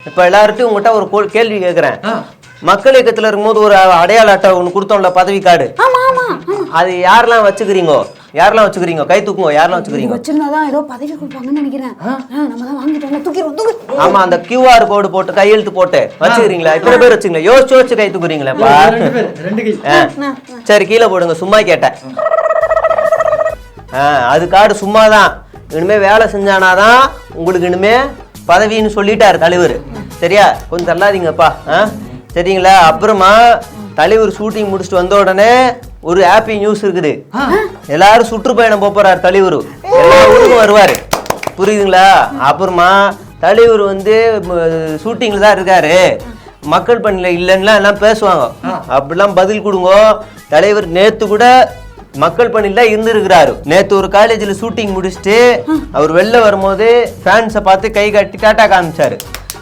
இப்ப எல்லார்ட்டையும் உங்ககிட்ட ஒரு கேள்வி கேட்கிறேன். மக்கள் இயக்கத்துல இருக்கும்போது ஒரு அடையாள அட்டை ஒண்ணு கொடுத்தோம்ல, பதவி கார்டு. அது யாரெல்லாம் வச்சுக்கிறீங்க? கை தூக்குங்க. யாரெல்லாம் வச்சுக்கிறீங்க? வச்சிருந்தாதான் ஏதோ பதவி கொடுப்பாங்கன்னு நினைக்கிறேன். நம்ம தான் வாங்கிட்டோம்ல, தூக்கிடுவோம். ஆமா, அந்த QR கோடு போட்டு கையெழுத்து போட்டு வச்சுக்கிறீங்களா? எத்தனை பேர் வச்சுங்களா? யோசிச்சு கை தூக்குறீங்களா? சரி, கீழே போடுங்க. சும்மா கேட்டேன். அது கார்டு சும்மாதான். இனிமே வேலை செஞ்சானாதான் உங்களுக்கு இனிமே பதவின்னு சொல்லிட்டாரு தலைவர். சரியா? கொஞ்சம் தள்ளாதீங்கப்பா. சரிங்களா? அப்புறமா தலைவர் ஷூட்டிங் முடிச்சுட்டு வந்த உடனே ஒரு ஹாப்பி நியூஸ் இருக்குது. எல்லாரும் சுற்றுப்பயணம் போறாரு தலைவர். எல்லா ஊருக்கும் வருவாரு. புரியுதுங்களா? அப்புறமா தலைவர் ஷூட்டிங்ல தான் இருக்காரு, மக்கள் பணியில இல்லைன்னா எல்லாம் பேசுவாங்க. அப்படிலாம் பதில் கொடுங்க. தலைவர் நேத்து கூட மக்கள் பணியில இருந்திருக்கிறாரு. நேத்து ஒரு காலேஜ்ல ஷூட்டிங் முடிச்சுட்டு அவர் வெளில வரும்போது ஃபேன்ஸை பார்த்து கை காட்டி டாட்டா காமிச்சாரு.